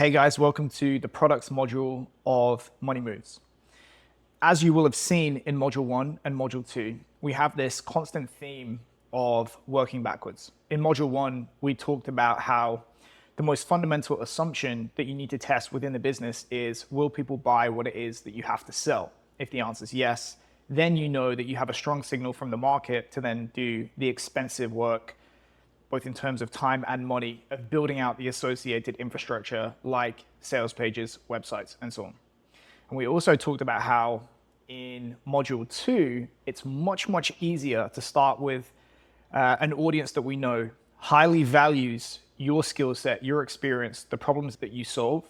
Hey guys, welcome to the products module of Money Moves. As you will have seen in module 1 and module 2, we have this constant theme of working backwards. In module 1, we talked about how the most fundamental assumption that you need to test within the business is, will people buy what it is that you have to sell? If the answer is yes, then you know that you have a strong signal from the market to then do the expensive work, both in terms of time and money, of building out the associated infrastructure like sales pages, websites, and so on. And we also talked about how in module 2, it's much easier to start with an audience that we know highly values your skill set, your experience, the problems that you solve,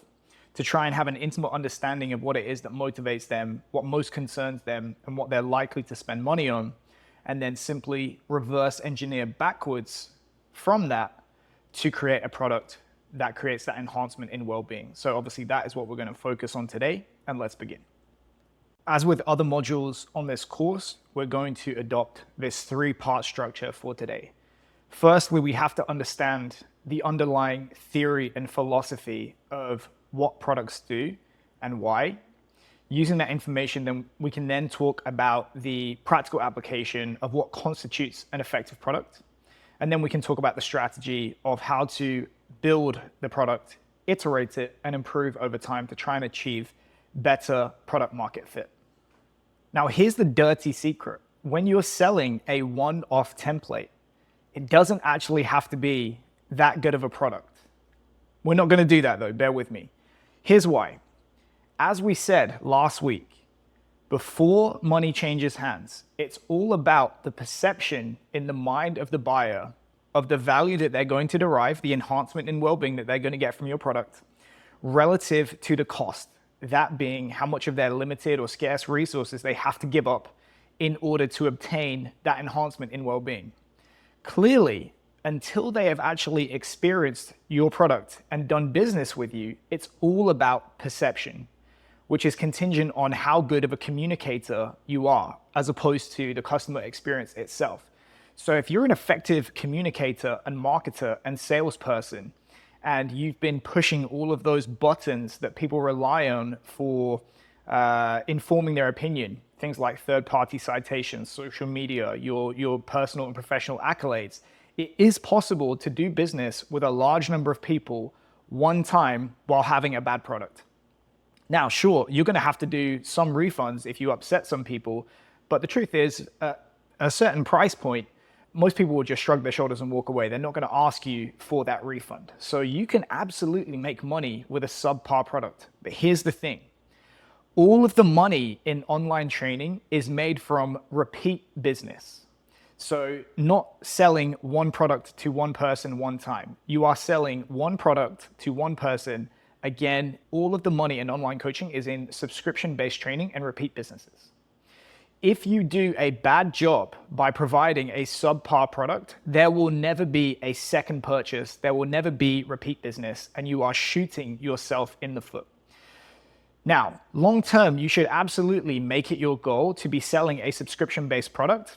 to try and have an intimate understanding of what it is that motivates them, what most concerns them, and what they're likely to spend money on, and then simply reverse engineer backwards from that to create a product that creates that enhancement in well-being. So obviously that is what we're going to focus on today, and let's begin. As with other modules on this course, we're going to adopt this 3-part structure for today. Firstly, we have to understand the underlying theory and philosophy of what products do and why. Using that information, then we can then talk about the practical application of what constitutes an effective product. And then we can talk about the strategy of how to build the product, iterate it, and improve over time to try and achieve better product market fit. Now, here's the dirty secret. When you're selling a one-off template, it doesn't actually have to be that good of a product. We're not going to do that though, bear with me. Here's why. As we said last week, before money changes hands, it's all about the perception in the mind of the buyer of the value that they're going to derive, the enhancement in well-being that they're going to get from your product, relative to the cost. That being how much of their limited or scarce resources they have to give up in order to obtain that enhancement in well-being. Clearly, until they have actually experienced your product and done business with you, it's all about perception, which is contingent on how good of a communicator you are, as opposed to the customer experience itself. So if you're an effective communicator and marketer and salesperson, and you've been pushing all of those buttons that people rely on for informing their opinion, things like third-party citations, social media, your personal and professional accolades, it is possible to do business with a large number of people one time while having a bad product. Now, sure, you're going to have to do some refunds if you upset some people, but the truth is, at a certain price point, most people will just shrug their shoulders and walk away. They're not going to ask you for that refund. So you can absolutely make money with a subpar product. But here's the thing. All of the money in online training is made from repeat business. So not selling one product to one person one time. You are selling one product to one person. Again, all of the money in online coaching is in subscription-based training and repeat businesses. If you do a bad job by providing a subpar product, there will never be a second purchase, there will never be repeat business, and you are shooting yourself in the foot. Now, long term, you should absolutely make it your goal to be selling a subscription-based product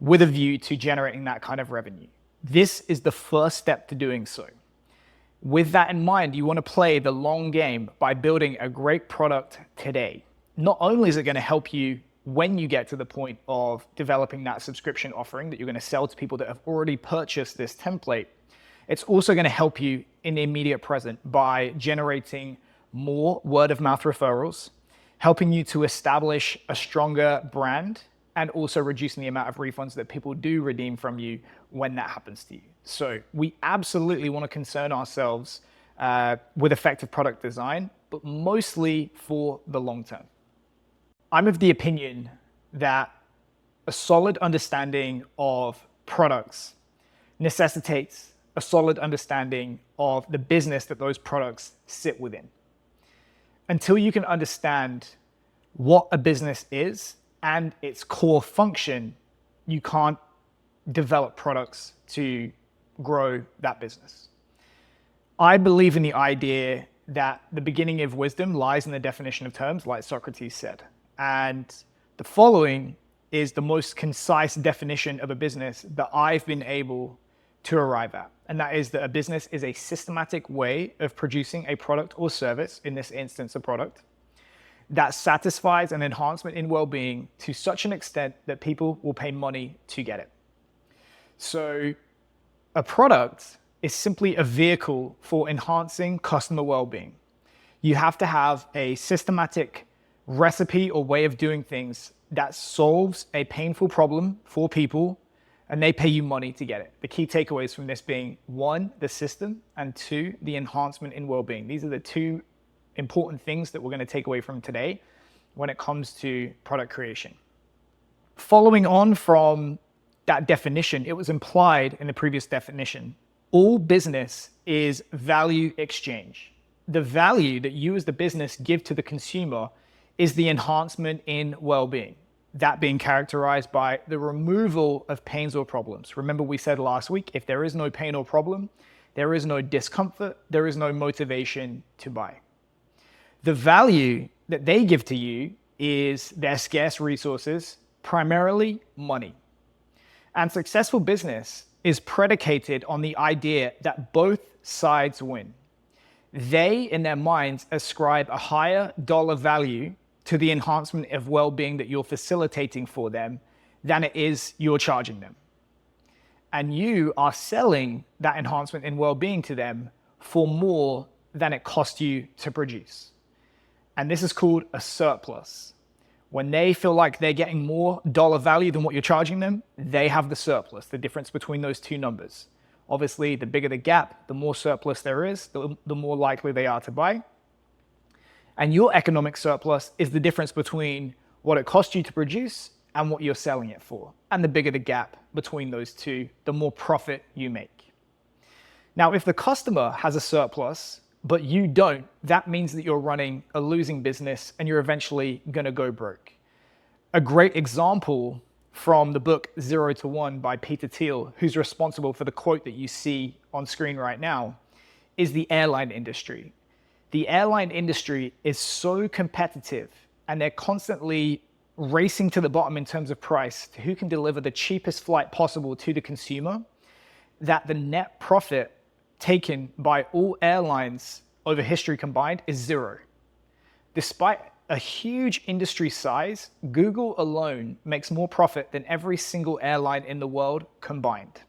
with a view to generating that kind of revenue. This is the first step to doing so. With that in mind, you want to play the long game by building a great product today. Not only is it going to help you when you get to the point of developing that subscription offering that you're going to sell to people that have already purchased this template, it's also going to help you in the immediate present by generating more word of mouth referrals, helping you to establish a stronger brand, and also reducing the amount of refunds that people do redeem from you when that happens to you. So we absolutely want to concern ourselves with effective product design, but mostly for the long term. I'm of the opinion that a solid understanding of products necessitates a solid understanding of the business that those products sit within. Until you can understand what a business is and its core function, you can't develop products to grow that business. I believe in the idea that the beginning of wisdom lies in the definition of terms, like Socrates said. And the following is the most concise definition of a business that I've been able to arrive at. And that is that a business is a systematic way of producing a product or service, in this instance, a product, that satisfies an enhancement in well-being to such an extent that people will pay money to get it. So a product is simply a vehicle for enhancing customer well-being. You have to have a systematic recipe or way of doing things that solves a painful problem for people, and they pay you money to get it. The key takeaways from this being, 1, the system, and 2, the enhancement in well-being. These are the 2 important things that we're going to take away from today when it comes to product creation. Following on from that definition, it was implied in the previous definition, all business is value exchange. The value that you as the business give to the consumer is the enhancement in well-being. That being characterized by the removal of pains or problems. Remember, we said last week, if there is no pain or problem, there is no discomfort, there is no motivation to buy. The value that they give to you is their scarce resources, primarily money. And successful business is predicated on the idea that both sides win. They, in their minds, ascribe a higher dollar value to the enhancement of well-being that you're facilitating for them than it is you're charging them. And you are selling that enhancement in well-being to them for more than it cost you to produce. And this is called a surplus. When they feel like they're getting more dollar value than what you're charging them, they have the surplus, the difference between those 2 numbers. Obviously, the bigger the gap, the more surplus there is, the more likely they are to buy. And your economic surplus is the difference between what it cost you to produce and what you're selling it for. And the bigger the gap between those 2, the more profit you make. Now, if the customer has a surplus, but you don't, that means that you're running a losing business and you're eventually going to go broke. A great example from the book 0 to 1 by Peter Thiel, who's responsible for the quote that you see on screen right now, is the airline industry. The airline industry is so competitive and they're constantly racing to the bottom in terms of price to who can deliver the cheapest flight possible to the consumer, that the net profit taken by all airlines over history combined is 0. Despite a huge industry size, Google alone makes more profit than every single airline in the world combined.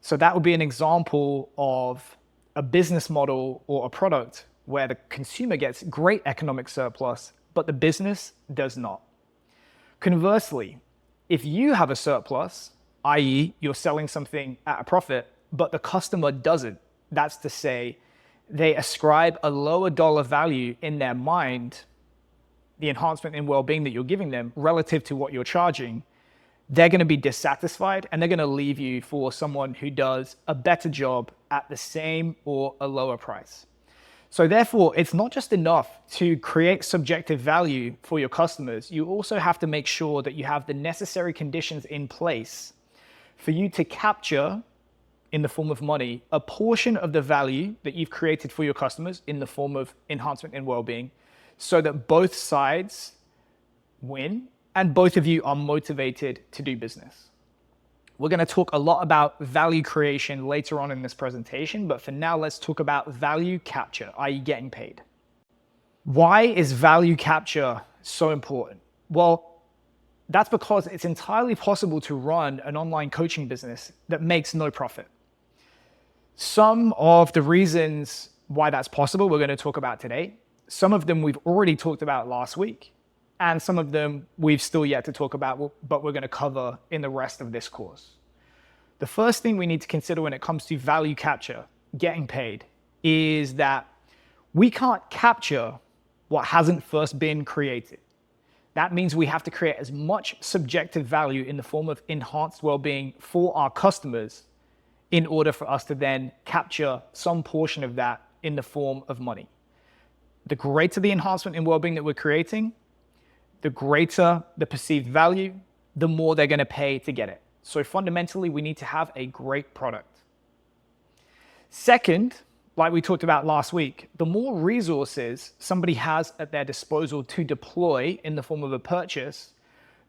So that would be an example of a business model or a product where the consumer gets great economic surplus, but the business does not. Conversely, if you have a surplus, i.e. you're selling something at a profit, but the customer doesn't, that's to say, they ascribe a lower dollar value in their mind, the enhancement in well-being that you're giving them relative to what you're charging, they're going to be dissatisfied and they're going to leave you for someone who does a better job at the same or a lower price. So therefore, it's not just enough to create subjective value for your customers. You also have to make sure that you have the necessary conditions in place for you to capture, in the form of money, a portion of the value that you've created for your customers in the form of enhancement in well-being, so that both sides win and both of you are motivated to do business. We're going to talk a lot about value creation later on in this presentation, but for now, let's talk about value capture, i.e. getting paid. Why is value capture so important? Well, that's because it's entirely possible to run an online coaching business that makes no profit. Some of the reasons why that's possible, we're going to talk about today. Some of them we've already talked about last week, and some of them we've still yet to talk about, but we're going to cover in the rest of this course. The first thing we need to consider when it comes to value capture, getting paid, is that we can't capture what hasn't first been created. That means we have to create as much subjective value in the form of enhanced well-being for our customers in order for us to then capture some portion of that in the form of money. The greater the enhancement in well-being that we're creating, the greater the perceived value, the more they're going to pay to get it. So fundamentally, we need to have a great product. Second, like we talked about last week, the more resources somebody has at their disposal to deploy in the form of a purchase,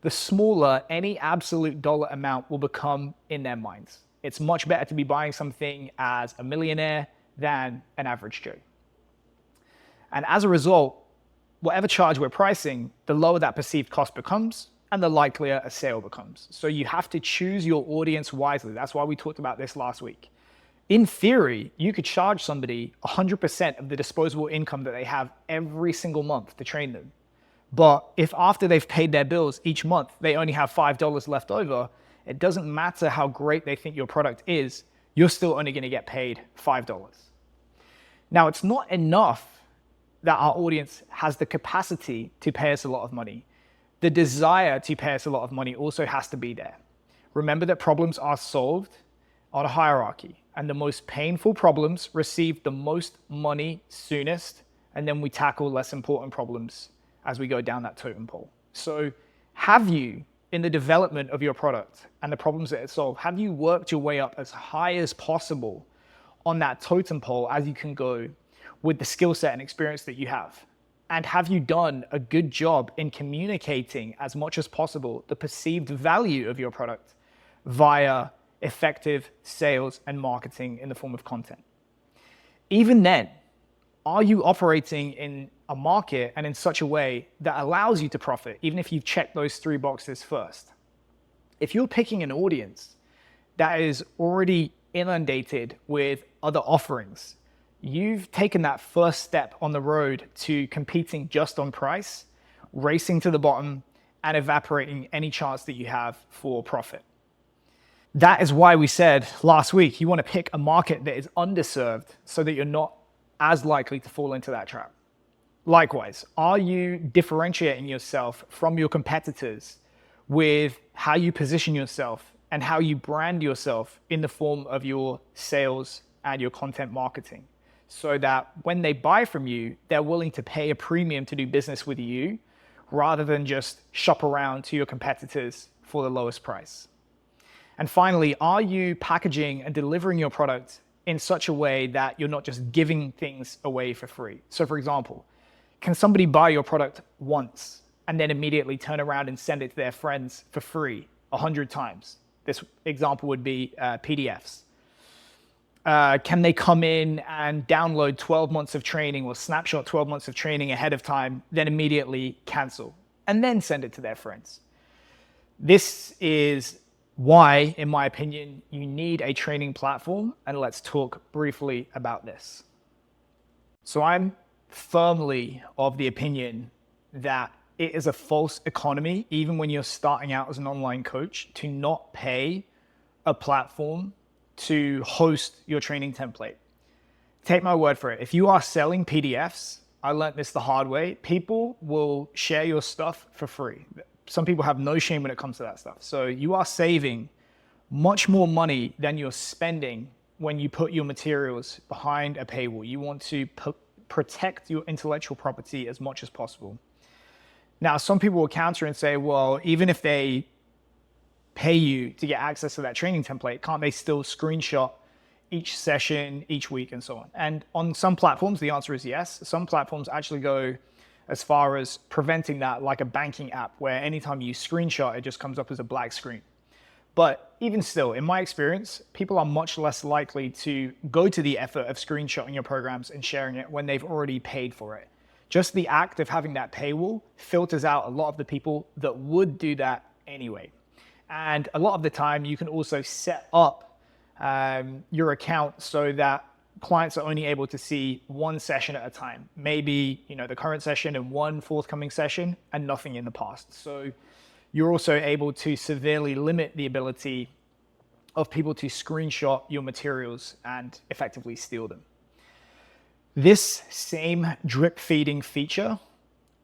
the smaller any absolute dollar amount will become in their minds. It's much better to be buying something as a millionaire than an average Joe. And as a result, whatever charge we're pricing, the lower that perceived cost becomes and the likelier a sale becomes. So you have to choose your audience wisely. That's why we talked about this last week. In theory, you could charge somebody 100% of the disposable income that they have every single month to train them. But if after they've paid their bills each month, they only have $5 left over, it doesn't matter how great they think your product is, you're still only going to get paid $5. Now, it's not enough that our audience has the capacity to pay us a lot of money. The desire to pay us a lot of money also has to be there. Remember that problems are solved on a hierarchy, and the most painful problems receive the most money soonest, and then we tackle less important problems as we go down that totem pole. So have you, in the development of your product and the problems that it solves, have you worked your way up as high as possible on that totem pole as you can go with the skill set and experience that you have? And have you done a good job in communicating as much as possible the perceived value of your product via effective sales and marketing in the form of content? Even then, are you operating in a market and in such a way that allows you to profit, even if you've checked those 3 boxes first? If you're picking an audience that is already inundated with other offerings, you've taken that first step on the road to competing just on price, racing to the bottom, and evaporating any chance that you have for profit. That is why we said last week, you want to pick a market that is underserved so that you're not as likely to fall into that trap. Likewise, are you differentiating yourself from your competitors with how you position yourself and how you brand yourself in the form of your sales and your content marketing, so that when they buy from you, they're willing to pay a premium to do business with you rather than just shop around to your competitors for the lowest price? And finally, are you packaging and delivering your product in such a way that you're not just giving things away for free? So for example, can somebody buy your product once and then immediately turn around and send it to their friends for free 100 times? This example would be PDFs. Can they come in and download 12 months of training or snapshot 12 months of training ahead of time, then immediately cancel and then send it to their friends? This is why, in my opinion, you need a training platform, and let's talk briefly about this. So I'm firmly of the opinion that it is a false economy, even when you're starting out as an online coach, to not pay a platform to host your training template. Take my word for it. If you are selling PDFs, I learned this the hard way, people will share your stuff for free. Some people have no shame when it comes to that stuff. So you are saving much more money than you're spending when you put your materials behind a paywall. You want to protect your intellectual property as much as possible. Now, some people will counter and say, well, even if they pay you to get access to that training template, can't they still screenshot each session, each week, and so on? And on some platforms, the answer is yes. Some platforms actually go as far as preventing that, like a banking app, where anytime you screenshot, it just comes up as a black screen. But even still, in my experience, people are much less likely to go to the effort of screenshotting your programs and sharing it when they've already paid for it. Just the act of having that paywall filters out a lot of the people that would do that anyway. And a lot of the time, you can also set up your account so that clients are only able to see one session at a time. Maybe, the current session and one forthcoming session and nothing in the past. So you're also able to severely limit the ability of people to screenshot your materials and effectively steal them. This same drip feeding feature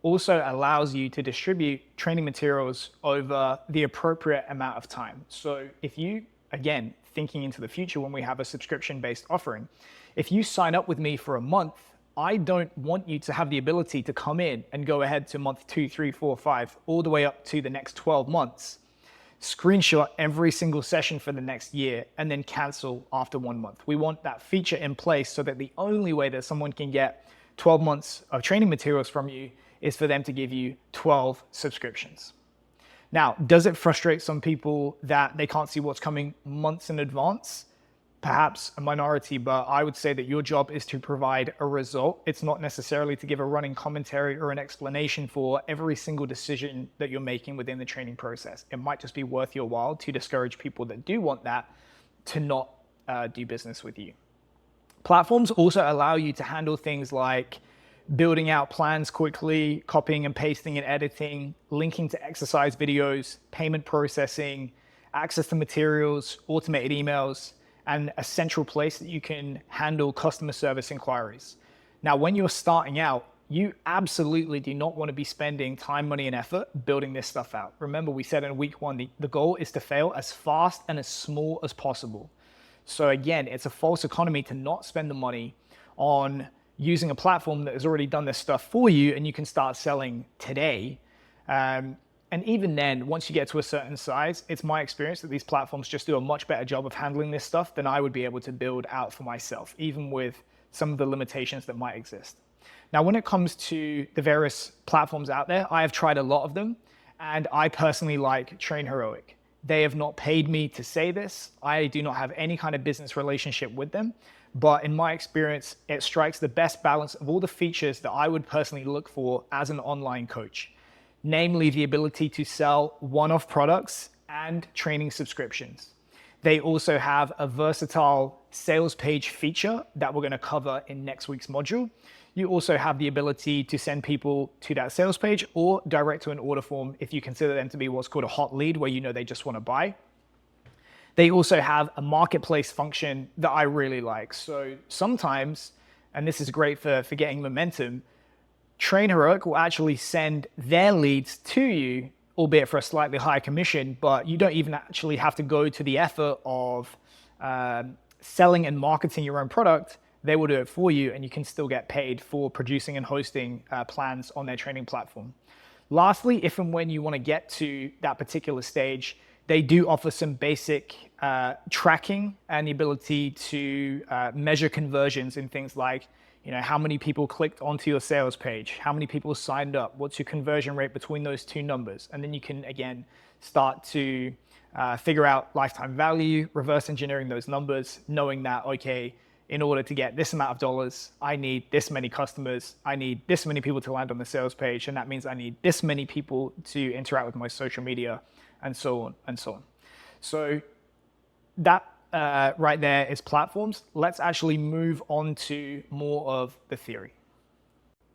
also allows you to distribute training materials over the appropriate amount of time. So if you, again, thinking into the future when we have a subscription-based offering, if you sign up with me for a month, I don't want you to have the ability to come in and go ahead to month 2, 3, 4, 5, all the way up to the next 12 months, screenshot every single session for the next year, and then cancel after 1 month. We want that feature in place so that the only way that someone can get 12 months of training materials from you is for them to give you 12 subscriptions. Now, does it frustrate some people that they can't see what's coming months in advance? Perhaps a minority, but I would say that your job is to provide a result. It's not necessarily to give a running commentary or an explanation for every single decision that you're making within the training process. It might just be worth your while to discourage people that do want that to not do business with you. Platforms also allow you to handle things like building out plans quickly, copying and pasting and editing, linking to exercise videos, payment processing, access to materials, automated emails, and a central place that you can handle customer service inquiries. Now, when you're starting out, you absolutely do not want to be spending time, money, and effort building this stuff out. Remember, we said in week one, the goal is to fail as fast and as small as possible. So again, it's a false economy to not spend the money on using a platform that has already done this stuff for you and you can start selling today. And even then, once you get to a certain size, it's my experience that these platforms just do a much better job of handling this stuff than I would be able to build out for myself, even with some of the limitations that might exist. Now, when it comes to the various platforms out there, I have tried a lot of them, and I personally like Train Heroic. They have not paid me to say this. I do not have any kind of business relationship with them, but in my experience, it strikes the best balance of all the features that I would personally look for as an online coach. Namely the ability to sell one-off products and training subscriptions. They also have a versatile sales page feature that we're going to cover in next week's module. You also have the ability to send people to that sales page or direct to an order form if you consider them to be what's called a hot lead, where you know they just want to buy. They also have a marketplace function that I really like. So sometimes, and this is great for getting momentum, Train Heroic will actually send their leads to you, albeit for a slightly higher commission, but you don't even actually have to go to the effort of selling and marketing your own product. They will do it for you, and you can still get paid for producing and hosting plans on their training platform. Lastly, if and when you want to get to that particular stage, they do offer some basic tracking and the ability to measure conversions in things like, how many people clicked onto your sales page, how many people signed up, what's your conversion rate between those two numbers. And then you can, again, start to figure out lifetime value, reverse engineering those numbers, knowing that, okay, in order to get this amount of dollars, I need this many customers, I need this many people to land on the sales page, and that means I need this many people to interact with my social media, and so on and so on. So that right there is platforms. Let's actually move on to more of the theory.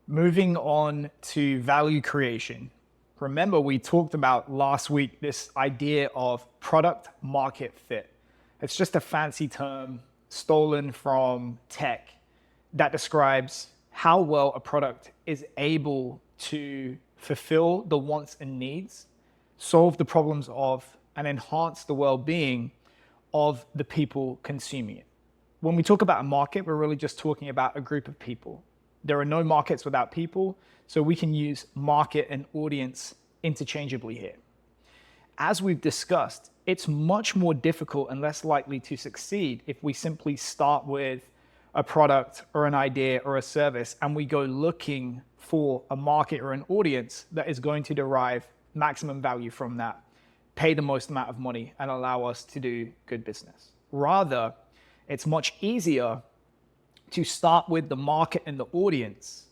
Moving on to value creation. Remember, we talked about last week this idea of product market fit. It's just a fancy term stolen from tech that describes how well a product is able to fulfill the wants and needs, solve the problems of, and enhance the well-being of the people consuming it. When we talk about a market, we're really just talking about a group of people. There are no markets without people, so we can use market and audience interchangeably here. As we've discussed, it's much more difficult and less likely to succeed if we simply start with a product or an idea or a service and we go looking for a market or an audience that is going to derive maximum value from that, pay the most amount of money, and allow us to do good business. Rather, it's much easier to start with the market and the audience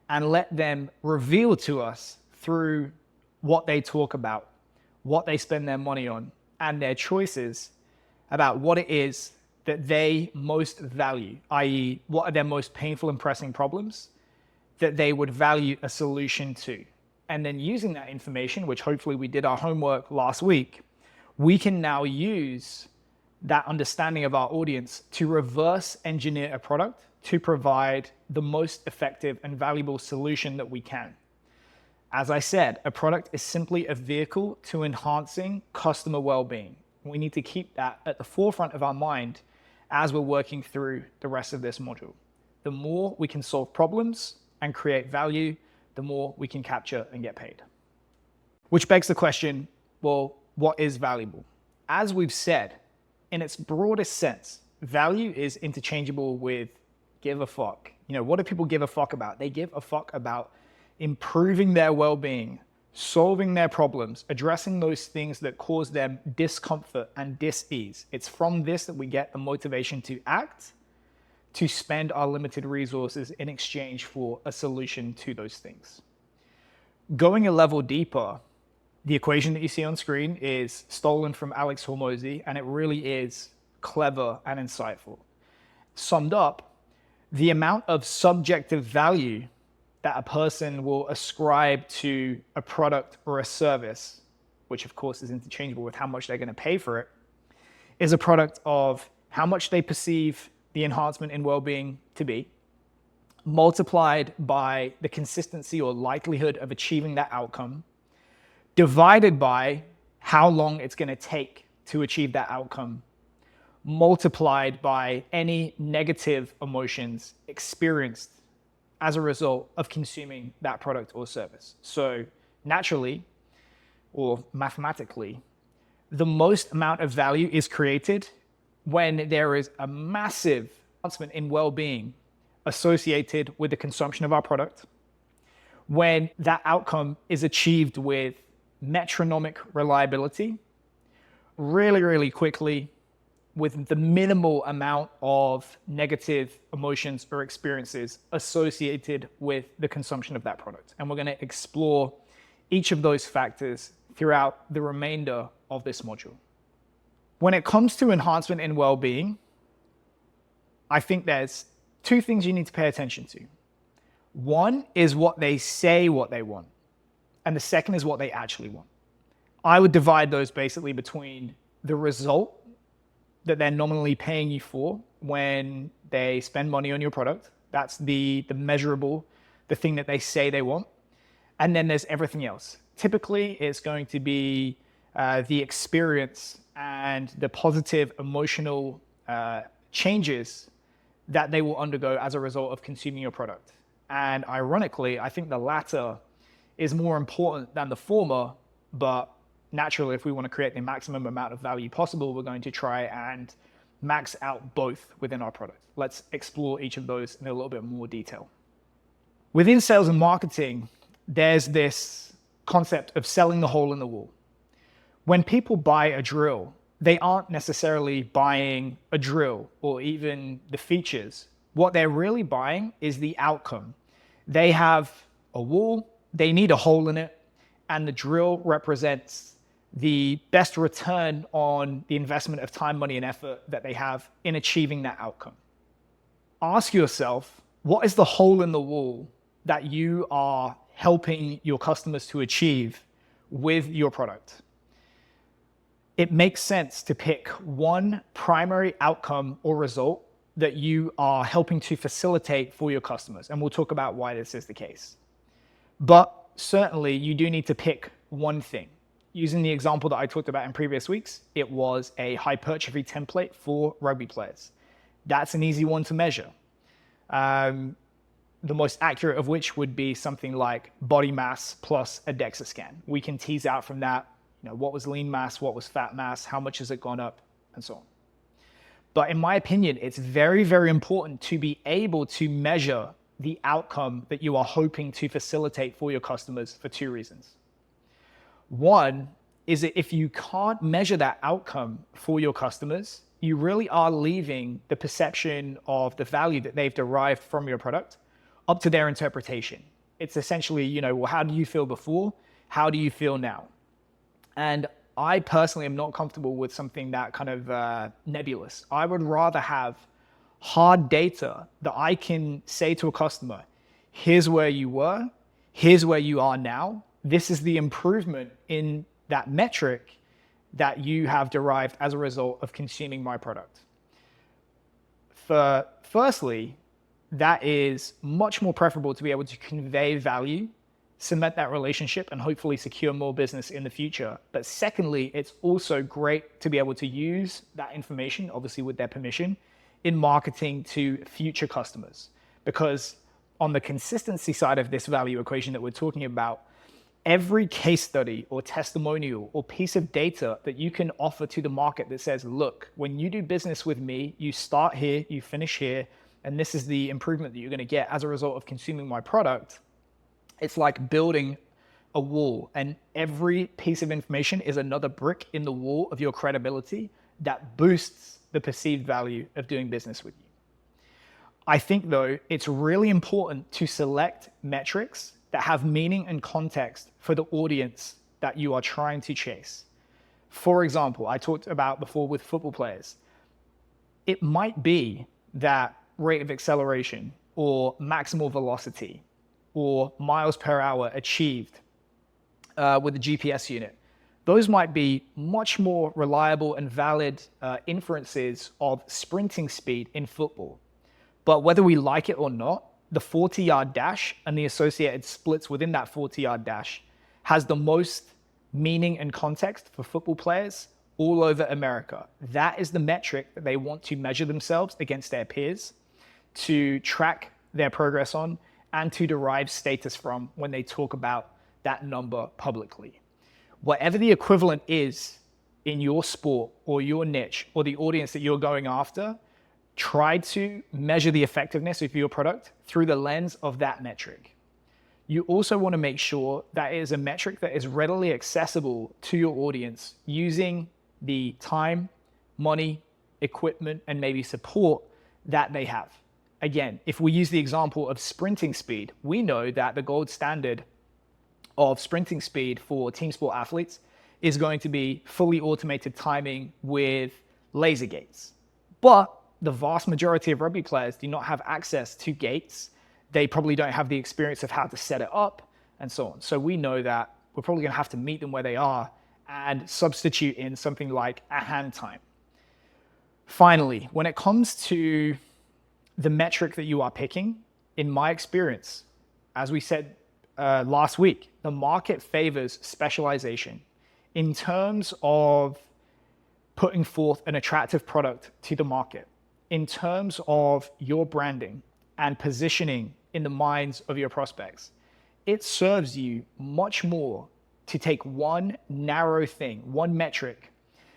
and let them reveal to us through what they talk about, what they spend their money on, and their choices about what it is that they most value, i.e., what are their most painful and pressing problems that they would value a solution to. And then using that information, which hopefully we did our homework last week, we can now use that understanding of our audience to reverse engineer a product to provide the most effective and valuable solution that we can. As I said, a product is simply a vehicle to enhancing customer well-being. We need to keep that at the forefront of our mind as we're working through the rest of this module. The more we can solve problems and create value, the more we can capture and get paid. Which begs the question, well, what is valuable? As we've said, in its broadest sense, value is interchangeable with give a fuck. What do people give a fuck about? They give a fuck about improving their well-being, solving their problems, addressing those things that cause them discomfort and dis-ease. It's from this that we get the motivation to act, to spend our limited resources in exchange for a solution to those things. Going a level deeper, the equation that you see on screen is stolen from Alex Hormozy, and it really is clever and insightful. Summed up, the amount of subjective value that a person will ascribe to a product or a service, which of course is interchangeable with how much they're going to pay for it, is a product of how much they perceive the enhancement in well-being to be, multiplied by the consistency or likelihood of achieving that outcome, divided by how long it's going to take to achieve that outcome, multiplied by any negative emotions experienced as a result of consuming that product or service. So naturally, or mathematically, the most amount of value is created when there is a massive advancement in well-being associated with the consumption of our product, when that outcome is achieved with metronomic reliability, really, really quickly, with the minimal amount of negative emotions or experiences associated with the consumption of that product. And we're going to explore each of those factors throughout the remainder of this module. When it comes to enhancement in well-being, I think there's two things you need to pay attention to. One is what they say what they want, and the second is what they actually want. I would divide those basically between the result that they're nominally paying you for when they spend money on your product. That's the measurable, the thing that they say they want. And then there's everything else. Typically, it's going to be the experience and the positive emotional changes that they will undergo as a result of consuming your product. And ironically, I think the latter is more important than the former, but naturally, if we want to create the maximum amount of value possible, we're going to try and max out both within our product. Let's explore each of those in a little bit more detail. Within sales and marketing, there's this concept of selling the hole in the wall. When people buy a drill, they aren't necessarily buying a drill or even the features. What they're really buying is the outcome. They have a wall, they need a hole in it, and the drill represents the best return on the investment of time, money, and effort that they have in achieving that outcome. Ask yourself, what is the hole in the wall that you are helping your customers to achieve with your product? It makes sense to pick one primary outcome or result that you are helping to facilitate for your customers. And we'll talk about why this is the case. But certainly you do need to pick one thing. Using the example that I talked about in previous weeks, it was a hypertrophy template for rugby players. That's an easy one to measure. The most accurate of which would be something like body mass plus a DEXA scan. We can tease out from that, what was lean mass, what was fat mass, how much has it gone up, and so on. But in my opinion, it's very, very important to be able to measure the outcome that you are hoping to facilitate for your customers for two reasons. One is that if you can't measure that outcome for your customers, you really are leaving the perception of the value that they've derived from your product up to their interpretation. It's essentially, well, how do you feel before? How do you feel now? And I personally am not comfortable with something that kind of nebulous. I would rather have hard data that I can say to a customer, here's where you were, here's where you are now. This is the improvement in that metric that you have derived as a result of consuming my product. Firstly, that is much more preferable to be able to convey value, cement that relationship, and hopefully secure more business in the future. But secondly, it's also great to be able to use that information, obviously with their permission, in marketing to future customers. Because on the consistency side of this value equation that we're talking about, every case study or testimonial or piece of data that you can offer to the market that says, look, when you do business with me, you start here, you finish here, and this is the improvement that you're going to get as a result of consuming my product. It's like building a wall, and every piece of information is another brick in the wall of your credibility that boosts the perceived value of doing business with you. I think, though, it's really important to select metrics that have meaning and context for the audience that you are trying to chase. For example, I talked about before with football players. It might be that rate of acceleration or maximal velocity or miles per hour achieved with a GPS unit. Those might be much more reliable and valid inferences of sprinting speed in football. But whether we like it or not, the 40-yard dash and the associated splits within that 40-yard dash has the most meaning and context for football players all over America. That is the metric that they want to measure themselves against their peers, to track their progress on, and to derive status from when they talk about that number publicly. Whatever the equivalent is in your sport or your niche or the audience that you're going after, try to measure the effectiveness of your product through the lens of that metric. You also want to make sure that it is a metric that is readily accessible to your audience using the time, money, equipment, and maybe support that they have. Again, if we use the example of sprinting speed, we know that the gold standard of sprinting speed for team sport athletes is going to be fully automated timing with laser gates. But the vast majority of rugby players do not have access to gates. They probably don't have the experience of how to set it up and so on. So we know that we're probably going to have to meet them where they are and substitute in something like a hand time. Finally, when it comes to the metric that you are picking, in my experience, as we said last week, the market favors specialization in terms of putting forth an attractive product to the market, in terms of your branding and positioning in the minds of your prospects. It serves you much more to take one narrow thing, one metric,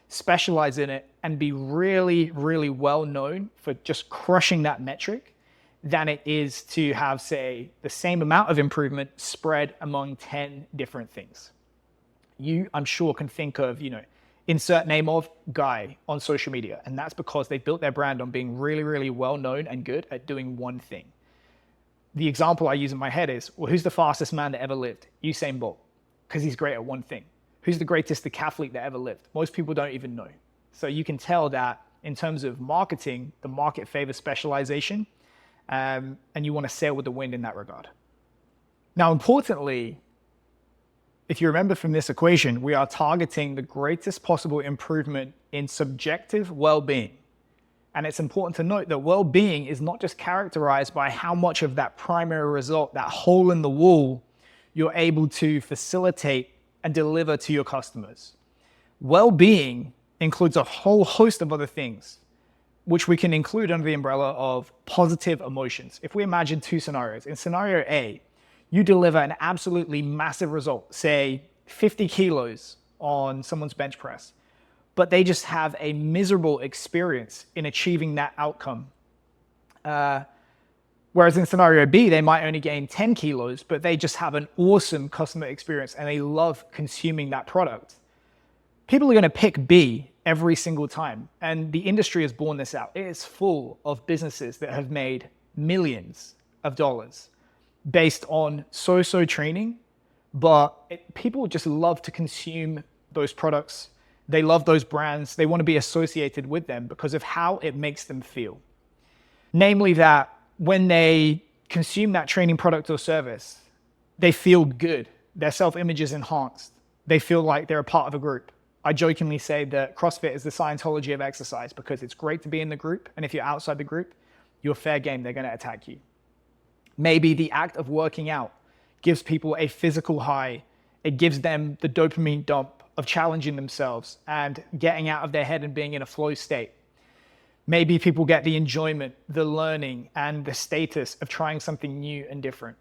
specialize in it, and be really, really well known for just crushing that metric than it is to have, say, the same amount of improvement spread among 10 different things. You, I'm sure, can think of, insert name of guy on social media, and that's because they built their brand on being really, really well known and good at doing one thing. The example I use in my head is, well, who's the fastest man that ever lived? Usain Bolt, because he's great at one thing. Who's the greatest decathlete that ever lived? Most people don't even know. So you can tell that in terms of marketing, the market favors specialization, and you want to sail with the wind in that regard. Now, importantly, if you remember from this equation, we are targeting the greatest possible improvement in subjective well-being. And it's important to note that well-being is not just characterized by how much of that primary result, that hole in the wall, you're able to facilitate and deliver to your customers. Well-being includes a whole host of other things, which we can include under the umbrella of positive emotions. If we imagine two scenarios, in scenario A, you deliver an absolutely massive result, say 50 kilos on someone's bench press, but they just have a miserable experience in achieving that outcome. Whereas in scenario B, they might only gain 10 kilos, but they just have an awesome customer experience and they love consuming that product. People are going to pick B every single time. And the industry has borne this out. It is full of businesses that have made millions of dollars based on so-so training, but people just love to consume those products. They love those brands. They want to be associated with them because of how it makes them feel. Namely that when they consume that training product or service, they feel good. Their self-image is enhanced. They feel like they're a part of a group. I jokingly say that CrossFit is the Scientology of exercise because it's great to be in the group, and if you're outside the group, you're fair game, they're going to attack you. Maybe the act of working out gives people a physical high. It gives them the dopamine dump of challenging themselves and getting out of their head and being in a flow state. Maybe people get the enjoyment, the learning, and the status of trying something new and different.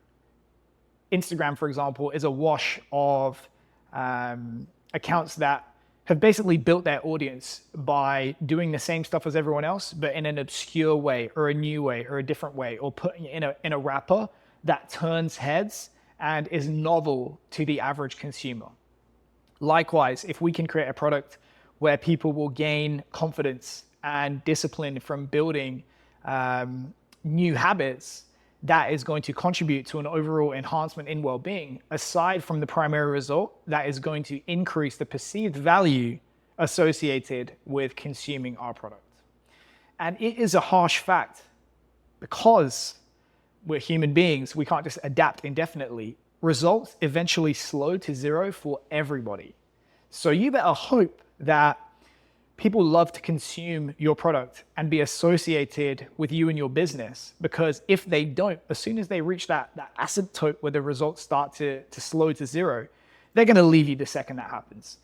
Instagram, for example, is a wash of accounts that have basically built their audience by doing the same stuff as everyone else, but in an obscure way or a new way or a different way, or putting it in a wrapper that turns heads and is novel to the average consumer. Likewise, if we can create a product where people will gain confidence and discipline from building new habits, that is going to contribute to an overall enhancement in well-being, aside from the primary result that is going to increase the perceived value associated with consuming our product. And it is a harsh fact, because we're human beings, we can't just adapt indefinitely. Results eventually slow to zero for everybody. So you better hope that people love to consume your product and be associated with you and your business, because if they don't, as soon as they reach that asymptote where the results start to slow to zero, they're going to leave you the second that happens.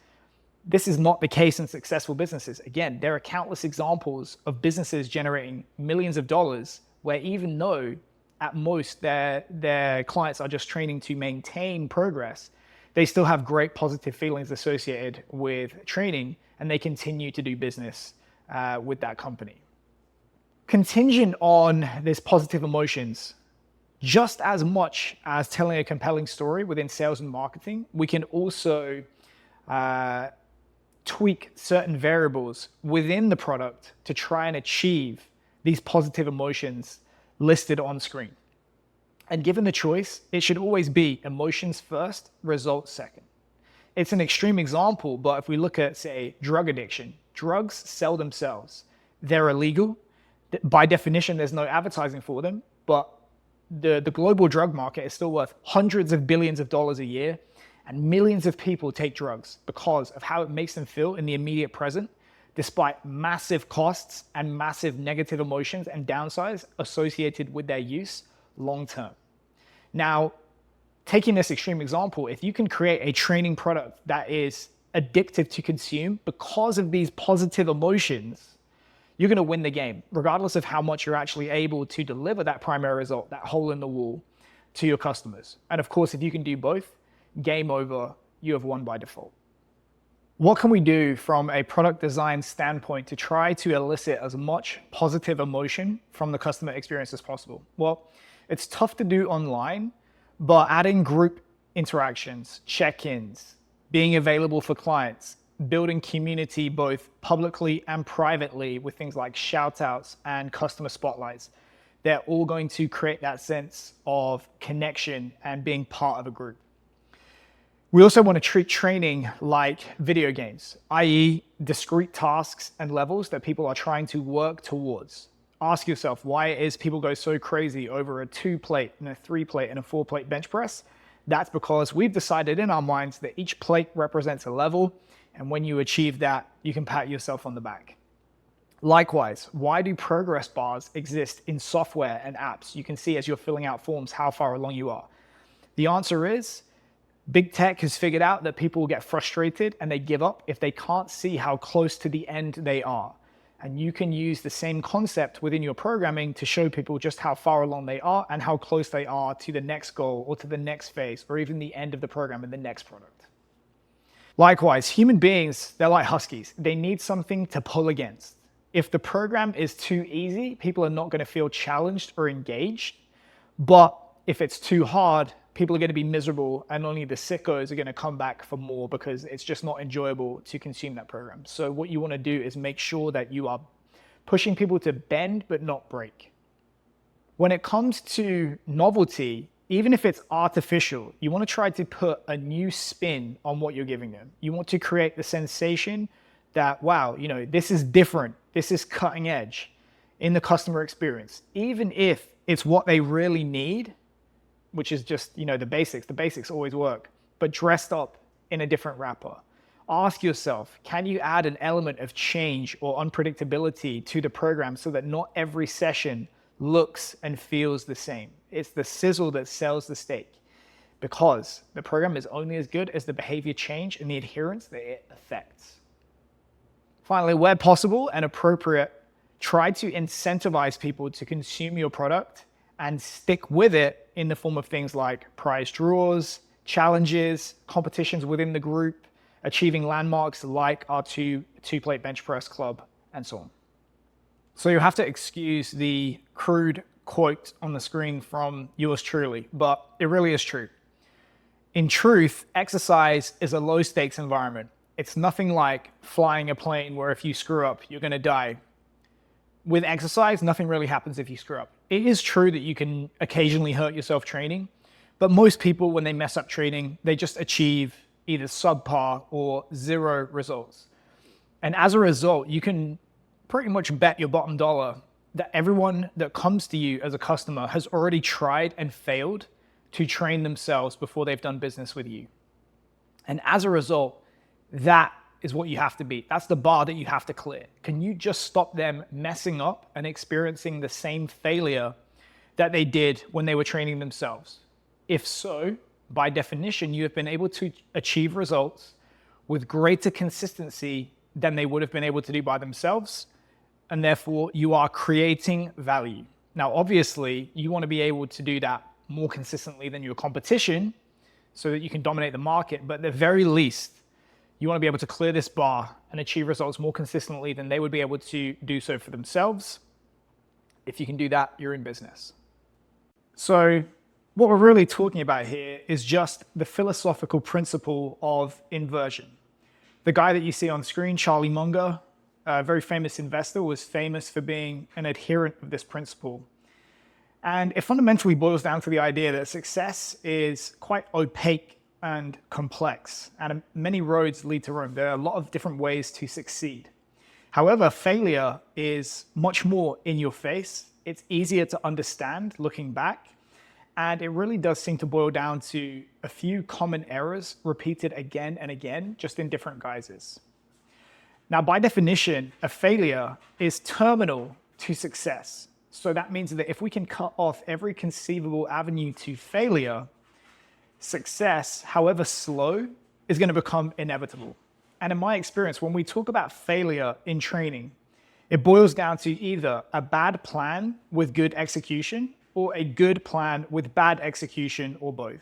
This is not the case in successful businesses. Again, there are countless examples of businesses generating millions of dollars where, even though at most their clients are just training to maintain progress, they still have great positive feelings associated with training, and they continue to do business with that company. Contingent on this positive emotions, just as much as telling a compelling story within sales and marketing, we can also tweak certain variables within the product to try and achieve these positive emotions listed on screen. And given the choice, it should always be emotions first, results second. It's an extreme example, but if we look at, say, drug addiction, drugs sell themselves. They're illegal. By definition, there's no advertising for them, but the global drug market is still worth hundreds of billions of dollars a year, and millions of people take drugs because of how it makes them feel in the immediate present, despite massive costs and massive negative emotions and downsides associated with their use long term. Now, taking this extreme example, if you can create a training product that is addictive to consume because of these positive emotions, you're going to win the game, regardless of how much you're actually able to deliver that primary result, that hole in the wall, to your customers. And of course, if you can do both, game over, you have won by default. What can we do from a product design standpoint to try to elicit as much positive emotion from the customer experience as possible? Well, it's tough to do online, but adding group interactions, check-ins, being available for clients, building community both publicly and privately with things like shout-outs and customer spotlights, they're all going to create that sense of connection and being part of a group. We also want to treat training like video games, i.e. discrete tasks and levels that people are trying to work towards. Ask yourself why it is people go so crazy over a 2-plate and a 3-plate and a 4-plate bench press. That's because we've decided in our minds that each plate represents a level, and when you achieve that, you can pat yourself on the back. Likewise, why do progress bars exist in software and apps? You can see as you're filling out forms how far along you are. The answer is, big tech has figured out that people will get frustrated and they give up if they can't see how close to the end they are. And you can use the same concept within your programming to show people just how far along they are and how close they are to the next goal or to the next phase or even the end of the program in the next product. Likewise, human beings, they're like huskies. They need something to pull against. If the program is too easy, people are not going to feel challenged or engaged. But if it's too hard, people are going to be miserable, and only the sickos are going to come back for more because it's just not enjoyable to consume that program. So what you want to do is make sure that you are pushing people to bend but not break. When it comes to novelty, even if it's artificial, you want to try to put a new spin on what you're giving them. You want to create the sensation that, wow, this is different. This is cutting edge in the customer experience. Even if it's what they really need, which is just, the basics. The basics always work, but dressed up in a different wrapper. Ask yourself, can you add an element of change or unpredictability to the program so that not every session looks and feels the same? It's the sizzle that sells the steak, because the program is only as good as the behavior change and the adherence that it affects. Finally, where possible and appropriate, try to incentivize people to consume your product and stick with it in the form of things like prize draws, challenges, competitions within the group, achieving landmarks like our two-plate bench press club, and so on. So you'll have to excuse the crude quote on the screen from yours truly, but it really is true. In truth, exercise is a low stakes environment. It's nothing like flying a plane where if you screw up, you're going to die. With exercise, nothing really happens if you screw up. It is true that you can occasionally hurt yourself training, but most people, when they mess up training, they just achieve either subpar or zero results. And as a result, you can pretty much bet your bottom dollar that everyone that comes to you as a customer has already tried and failed to train themselves before they've done business with you. And as a result, that is what you have to beat. That's the bar that you have to clear. Can you just stop them messing up and experiencing the same failure that they did when they were training themselves? If so, by definition, you have been able to achieve results with greater consistency than they would have been able to do by themselves, and therefore you are creating value. Now, obviously, you want to be able to do that more consistently than your competition so that you can dominate the market, but at the very least, you want to be able to clear this bar and achieve results more consistently than they would be able to do so for themselves. If you can do that, you're in business. So what we're really talking about here is just the philosophical principle of inversion. The guy that you see on screen, Charlie Munger, a very famous investor, was famous for being an adherent of this principle. And it fundamentally boils down to the idea that success is quite opaque and complex, and many roads lead to Rome. There are a lot of different ways to succeed. However, failure is much more in your face. It's easier to understand looking back, and it really does seem to boil down to a few common errors repeated again and again, just in different guises. Now, by definition, a failure is terminal to success. So that means that if we can cut off every conceivable avenue to failure, success, however slow, is going to become inevitable. And in my experience, when we talk about failure in training, it boils down to either a bad plan with good execution or a good plan with bad execution, or both.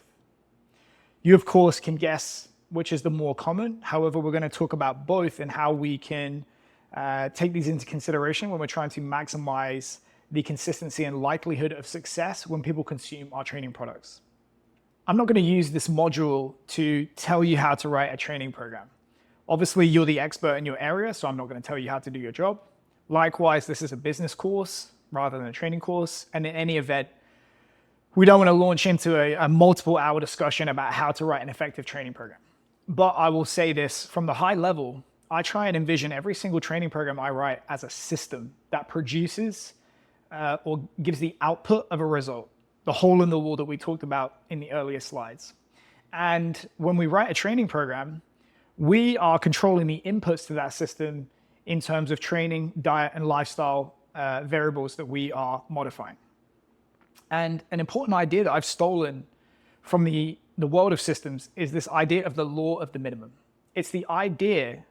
You, of course, can guess which is the more common. However, we're going to talk about both and how we can take these into consideration when we're trying to maximize the consistency and likelihood of success when people consume our training products. I'm not going to use this module to tell you how to write a training program. Obviously, you're the expert in your area, so I'm not going to tell you how to do your job. Likewise, this is a business course rather than a training course. And in any event, we don't want to launch into a multiple-hour discussion about how to write an effective training program. But I will say this, from the high level, I try and envision every single training program I write as a system that produces or gives the output of a result, the hole in the wall that we talked about in the earlier slides. And when we write a training program, we are controlling the inputs to that system in terms of training, diet, and lifestyle variables that we are modifying. And an important idea that I've stolen from the world of systems is this idea of the law of the minimum. It's the idea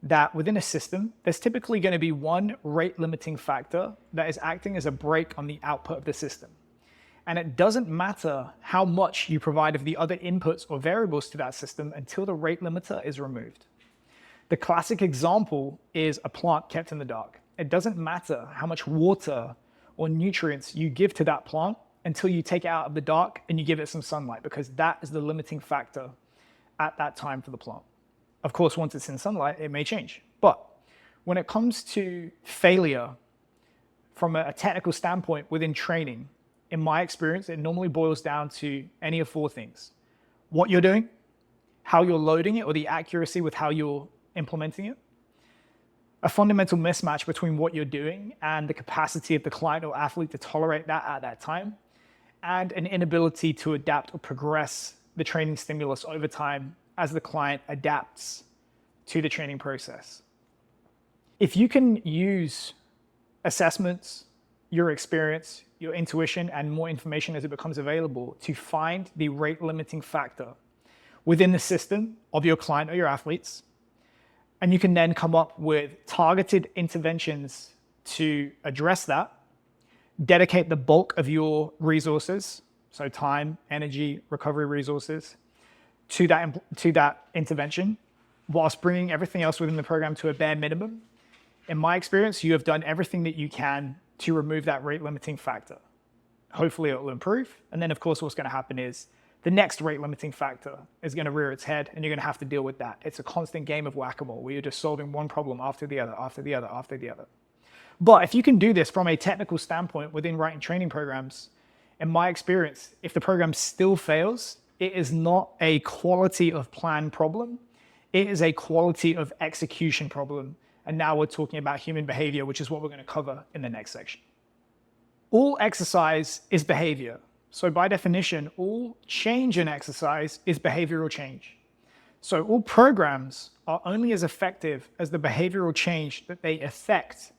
that within a system, there's typically going to be one rate limiting factor that is acting as a brake on the output of the system. And it doesn't matter how much you provide of the other inputs or variables to that system until the rate limiter is removed. The classic example is a plant kept in the dark. It doesn't matter how much water or nutrients you give to that plant until you take it out of the dark and you give it some sunlight, because that is the limiting factor at that time for the plant. Of course, once it's in sunlight, it may change. But when it comes to failure from a technical standpoint within training, in my experience, it normally boils down to any of four things: what you're doing, how you're loading it, or the accuracy with how you're implementing it, a fundamental mismatch between what you're doing and the capacity of the client or athlete to tolerate that at that time, and an inability to adapt or progress the training stimulus over time as the client adapts to the training process. If you can use assessments, your experience, your intuition, and more information as it becomes available to find the rate limiting factor within the system of your client or your athletes, and you can then come up with targeted interventions to address that, dedicate the bulk of your resources, so time, energy, recovery resources, to that intervention, whilst bringing everything else within the program to a bare minimum. In my experience, you have done everything that you can to remove that rate limiting factor. Hopefully it will improve. And then of course, what's going to happen is the next rate limiting factor is going to rear its head, and you're going to have to deal with that. It's a constant game of whack-a-mole where you're just solving one problem after the other, after the other, after the other. But if you can do this from a technical standpoint within writing training programs, in my experience, if the program still fails, it is not a quality of plan problem. It is a quality of execution problem. And now we're talking about human behavior, which is what we're going to cover in the next section. All exercise is behavior. So by definition, all change in exercise is behavioral change. So all programs are only as effective as the behavioral change that they affect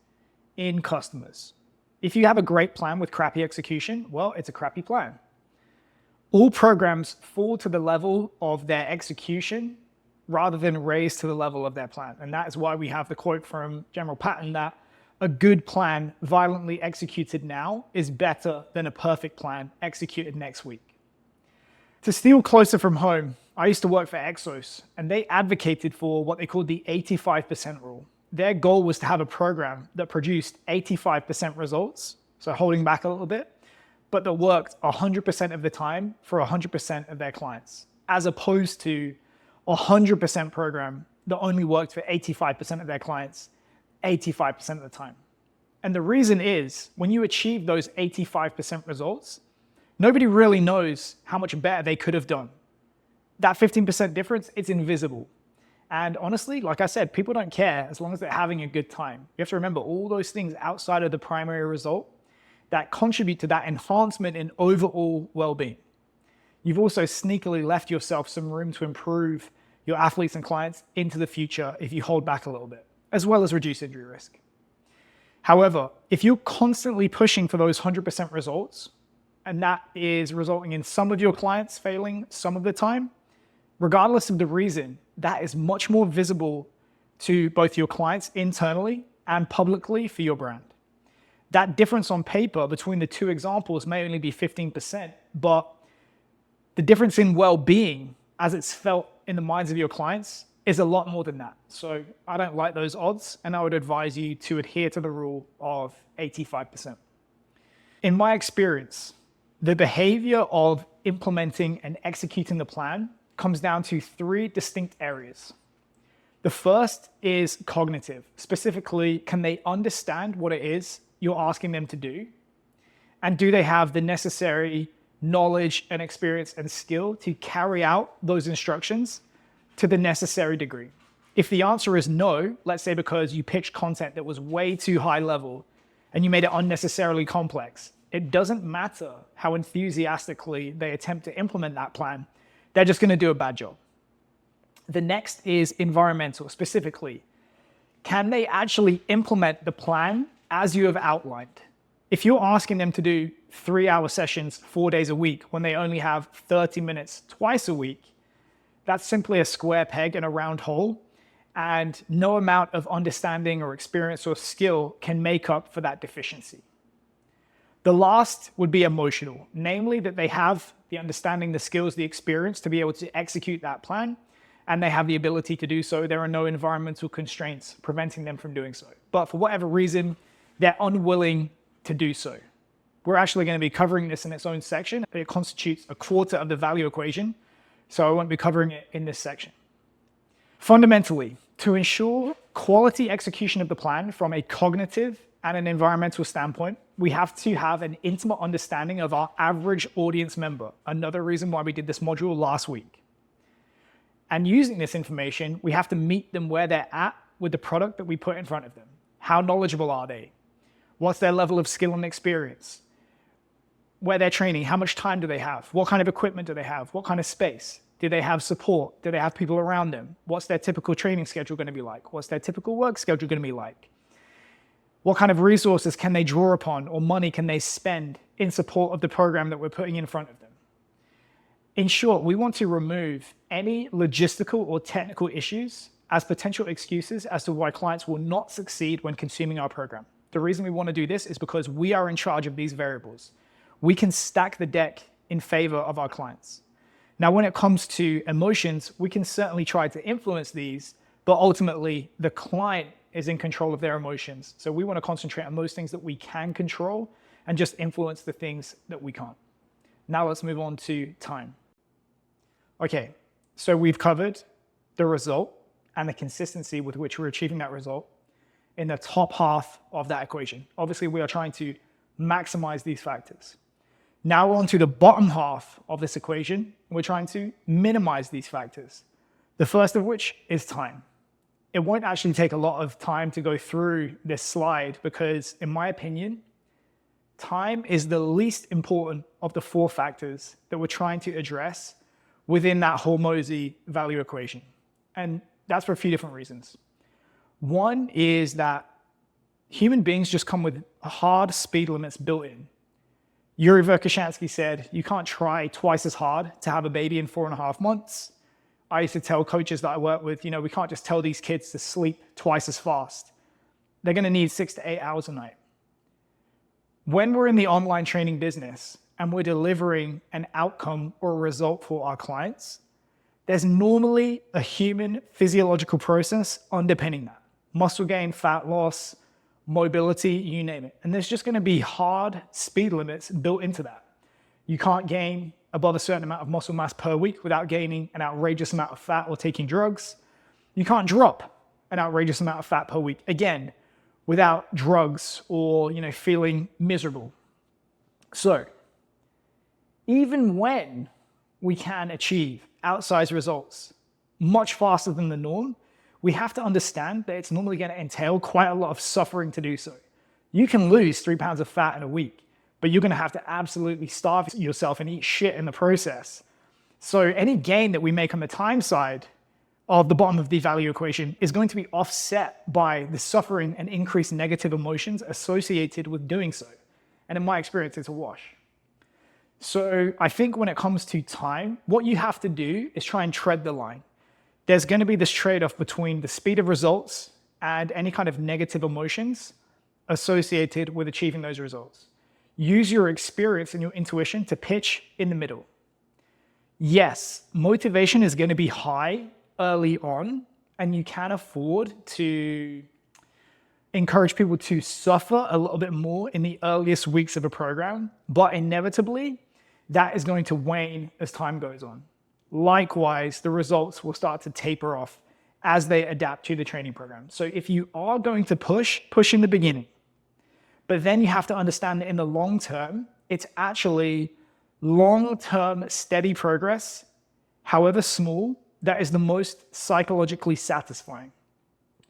in customers. If you have a great plan with crappy execution, well, it's a crappy plan. All programs fall to the level of their execution rather than raise to the level of their plan. And that is why we have the quote from General Patton that a good plan violently executed now is better than a perfect plan executed next week. To steal closer from home, I used to work for Exos, and they advocated for what they called the 85% rule. Their goal was to have a program that produced 85% results, so holding back a little bit, but that worked 100% of the time for 100% of their clients, as opposed to a 100% program that only worked for 85% of their clients 85% of the time. And the reason is, when you achieve those 85% results, nobody really knows how much better they could have done. That 15% difference, it's invisible. And honestly, like I said, people don't care as long as they're having a good time. You have to remember all those things outside of the primary result that contribute to that enhancement in overall well-being. You've also sneakily left yourself some room to improve your athletes and clients into the future if you hold back a little bit, as well as reduce injury risk. However, if you're constantly pushing for those 100% results, and that is resulting in some of your clients failing some of the time, regardless of the reason, that is much more visible to both your clients internally and publicly for your brand. That difference on paper between the two examples may only be 15%, but the difference in well-being as it's felt in the minds of your clients is a lot more than that. So I don't like those odds, and I would advise you to adhere to the rule of 85%. In my experience, the behavior of implementing and executing the plan comes down to three distinct areas. The first is cognitive. Specifically, can they understand what it is you're asking them to do? And do they have the necessary knowledge and experience and skill to carry out those instructions to the necessary degree? If the answer is no, let's say because you pitched content that was way too high level and you made it unnecessarily complex, it doesn't matter how enthusiastically they attempt to implement that plan, they're just going to do a bad job. The next is environmental. Specifically, can they actually implement the plan as you have outlined? If you're asking them to do 3-hour sessions 4 days a week when they only have 30 minutes twice a week, that's simply a square peg in a round hole, and no amount of understanding or experience or skill can make up for that deficiency. The last would be emotional, namely that they have the understanding, the skills, the experience to be able to execute that plan, and they have the ability to do so. There are no environmental constraints preventing them from doing so. But for whatever reason, they're unwilling to do so. We're actually going to be covering this in its own section. It constitutes a quarter of the value equation, so I won't be covering it in this section. Fundamentally, to ensure quality execution of the plan from a cognitive and an environmental standpoint, we have to have an intimate understanding of our average audience member. Another reason why we did this module last week. And using this information, we have to meet them where they're at with the product that we put in front of them. How knowledgeable are they? What's their level of skill and experience? Where they're training, how much time do they have? What kind of equipment do they have? What kind of space? Do they have support? Do they have people around them? What's their typical training schedule going to be like? What's their typical work schedule going to be like? What kind of resources can they draw upon or money can they spend in support of the program that we're putting in front of them? In short, we want to remove any logistical or technical issues as potential excuses as to why clients will not succeed when consuming our program. The reason we want to do this is because we are in charge of these variables. We can stack the deck in favor of our clients. Now, when it comes to emotions, we can certainly try to influence these, but ultimately the client is in control of their emotions. So we want to concentrate on those things that we can control and just influence the things that we can't. Now let's move on to time. Okay, so we've covered the result and the consistency with which we're achieving that result in the top half of that equation. Obviously, we are trying to maximize these factors. Now we're on to the bottom half of this equation. We're trying to minimize these factors. The first of which is time. It won't actually take a lot of time to go through this slide because, in my opinion, time is the least important of the 4 factors that we're trying to address within that Hormozy value equation. And that's for a few different reasons. One is that human beings just come with hard speed limits built in. Yuri Verkhoshansky said, you can't try twice as hard to have a baby in 4.5 months. I used to tell coaches that I work with, we can't just tell these kids to sleep twice as fast. They're going to need 6 to 8 hours a night. When we're in the online training business and we're delivering an outcome or a result for our clients, there's normally a human physiological process underpinning that. Muscle gain, fat loss, mobility, you name it. And there's just going to be hard speed limits built into that. You can't gain above a certain amount of muscle mass per week without gaining an outrageous amount of fat or taking drugs. You can't drop an outrageous amount of fat per week, again, without drugs or feeling miserable. So even when we can achieve outsized results much faster than the norm, we have to understand that it's normally going to entail quite a lot of suffering to do so. You can lose 3 pounds of fat in a week, but you're going to have to absolutely starve yourself and eat shit in the process. So any gain that we make on the time side of the bottom of the value equation is going to be offset by the suffering and increased negative emotions associated with doing so. And in my experience, it's a wash. So I think when it comes to time, what you have to do is try and tread the line. There's going to be this trade-off between the speed of results and any kind of negative emotions associated with achieving those results. Use your experience and your intuition to pitch in the middle. Yes, motivation is going to be high early on, and you can afford to encourage people to suffer a little bit more in the earliest weeks of a program, but inevitably, that is going to wane as time goes on. Likewise, the results will start to taper off as they adapt to the training program. So if you are going to push in the beginning, but then you have to understand that in the long term, it's actually long-term steady progress, however small, that is the most psychologically satisfying.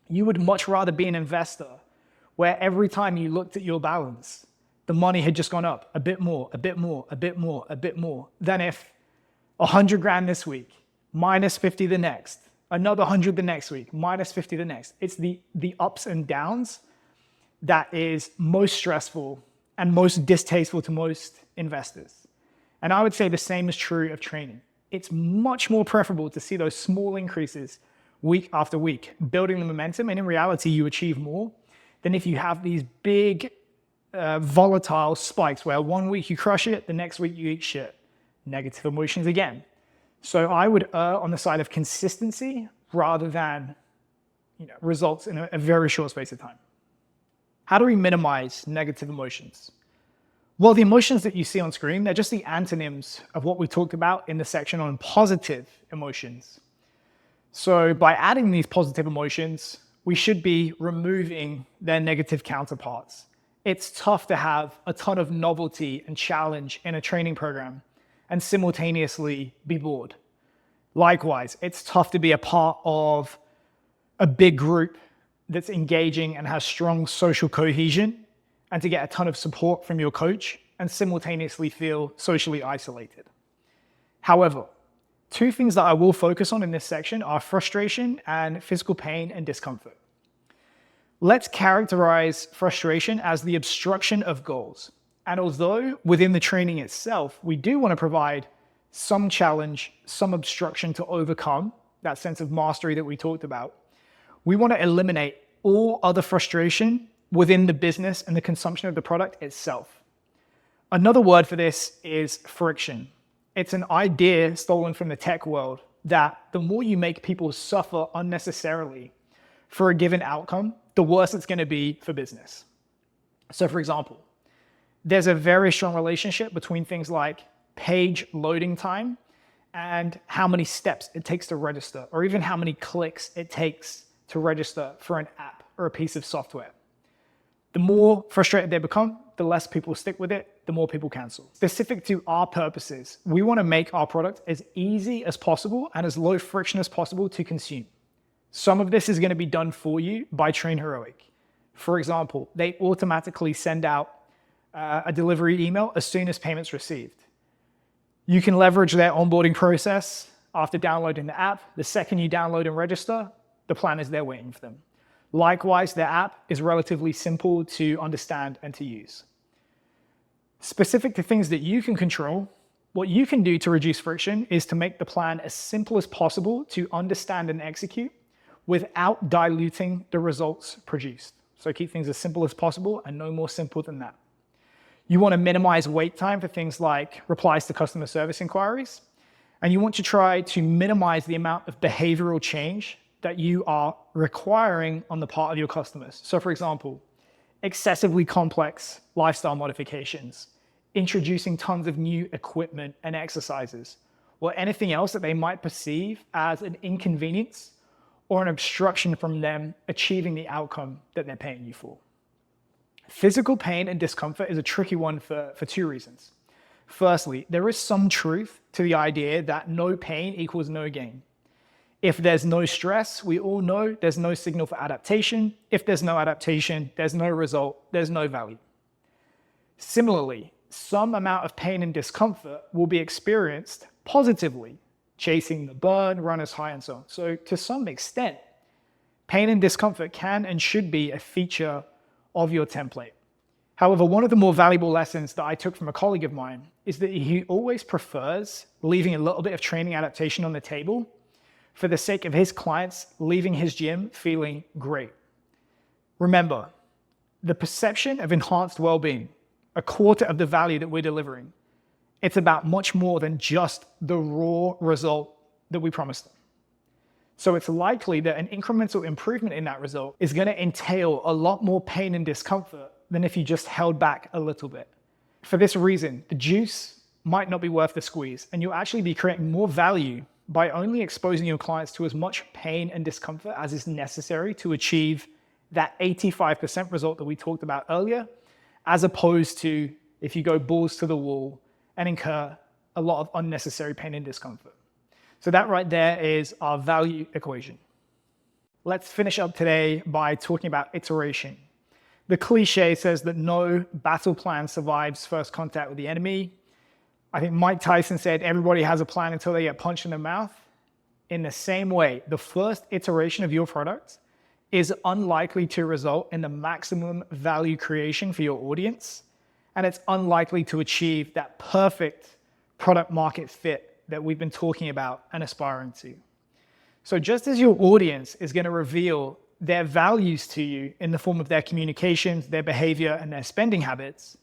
You would much rather be an investor where every time you looked at your balance, the money had just gone up a bit more, a bit more, a bit more, a bit more, than if 100 grand this week, minus 50 the next, another 100 the next week, minus 50 the next. It's the ups and downs that is most stressful and most distasteful to most investors. And I would say the same is true of training. It's much more preferable to see those small increases week after week, building the momentum, and in reality, you achieve more than if you have these big volatile spikes where one week you crush it, the next week you eat shit. Negative emotions again. So I would err on the side of consistency rather than results in a very short space of time. How do we minimize negative emotions? Well, the emotions that you see on screen, they're just the antonyms of what we talked about in the section on positive emotions. So by adding these positive emotions, we should be removing their negative counterparts. It's tough to have a ton of novelty and challenge in a training program and simultaneously be bored. Likewise, it's tough to be a part of a big group that's engaging and has strong social cohesion and to get a ton of support from your coach and simultaneously feel socially isolated. However, 2 things that I will focus on in this section are frustration and physical pain and discomfort. Let's characterize frustration as the obstruction of goals. And although within the training itself, we do want to provide some challenge, some obstruction to overcome that sense of mastery that we talked about, we want to eliminate all other frustration within the business and the consumption of the product itself. Another word for this is friction. It's an idea stolen from the tech world that the more you make people suffer unnecessarily for a given outcome, the worse it's going to be for business. So for example, there's a very strong relationship between things like page loading time and how many steps it takes to register, or even how many clicks it takes to register for an app or a piece of software. The more frustrated they become, the less people stick with it, the more people cancel. Specific to our purposes, we want to make our product as easy as possible and as low friction as possible to consume. Some of this is going to be done for you by Train Heroic. For example, they automatically send out a delivery email as soon as payment's received. You can leverage their onboarding process after downloading the app. The second you download and register, the plan is there waiting for them. Likewise, their app is relatively simple to understand and to use. Specific to things that you can control, what you can do to reduce friction is to make the plan as simple as possible to understand and execute without diluting the results produced. So keep things as simple as possible and no more simple than that. You want to minimize wait time for things like replies to customer service inquiries, and you want to try to minimize the amount of behavioral change that you are requiring on the part of your customers. So for example, excessively complex lifestyle modifications, introducing tons of new equipment and exercises, or anything else that they might perceive as an inconvenience or an obstruction from them achieving the outcome that they're paying you for. Physical pain and discomfort is a tricky one for two reasons. Firstly, there is some truth to the idea that no pain equals no gain. If there's no stress, we all know there's no signal for adaptation. If there's no adaptation, there's no result, there's no value. Similarly, some amount of pain and discomfort will be experienced positively, chasing the burn, runners high, and so on. So to some extent, pain and discomfort can and should be a feature of your template. However, one of the more valuable lessons that I took from a colleague of mine is that he always prefers leaving a little bit of training adaptation on the table for the sake of his clients leaving his gym feeling great. Remember, the perception of enhanced well-being, a quarter of the value that we're delivering, it's about much more than just the raw result that we promised them. So it's likely that an incremental improvement in that result is going to entail a lot more pain and discomfort than if you just held back a little bit. For this reason, the juice might not be worth the squeeze, and you'll actually be creating more value by only exposing your clients to as much pain and discomfort as is necessary to achieve that 85% result that we talked about earlier, as opposed to if you go balls to the wall and incur a lot of unnecessary pain and discomfort. So that right there is our value equation. Let's finish up today by talking about iteration. The cliche says that no battle plan survives first contact with the enemy. I think Mike Tyson said everybody has a plan until they get punched in the mouth. In the same way, the first iteration of your product is unlikely to result in the maximum value creation for your audience, and it's unlikely to achieve that perfect product market fit that we've been talking about and aspiring to. So just as your audience is going to reveal their values to you in the form of their communications, their behavior, and their spending habits,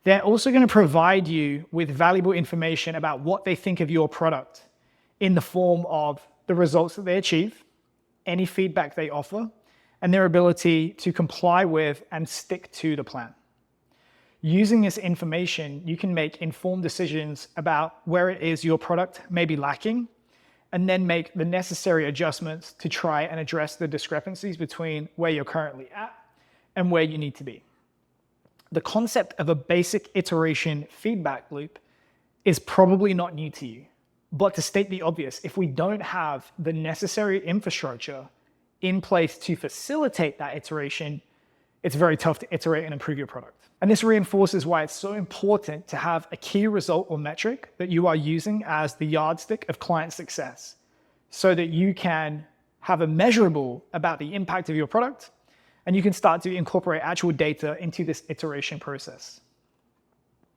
they're also going to provide you with valuable information about what they think of your product in the form of the results that they achieve, any feedback they offer, and their ability to comply with and stick to the plan. Using this information, you can make informed decisions about where it is your product may be lacking, and then make the necessary adjustments to try and address the discrepancies between where you're currently at and where you need to be. The concept of a basic iteration feedback loop is probably not new to you, but to state the obvious, if we don't have the necessary infrastructure in place to facilitate that iteration, it's very tough to iterate and improve your product. And this reinforces why it's so important to have a key result or metric that you are using as the yardstick of client success, so that you can have a measurable about the impact of your product, and you can start to incorporate actual data into this iteration process.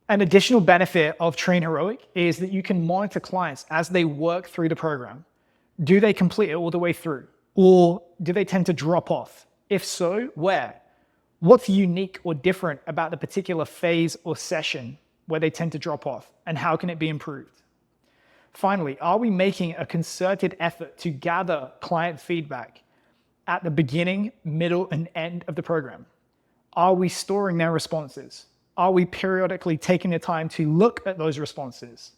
An additional benefit of Train Heroic is that you can monitor clients as they work through the program. Do they complete it all the way through? Or do they tend to drop off? If so, where? What's unique or different about the particular phase or session where they tend to drop off, and how can it be improved? Finally, are we making a concerted effort to gather client feedback at the beginning, middle, and end of the program? Are we storing their responses? Are we periodically taking the time to look at those responses?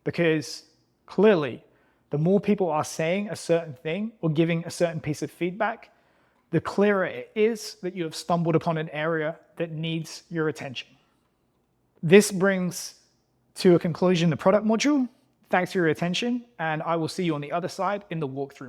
Because Clearly, the more people are saying a certain thing or giving a certain piece of feedback, the clearer it is that you have stumbled upon an area that needs your attention. This brings to a conclusion the product module. Thanks for your attention, and I will see you on the other side in the walkthrough.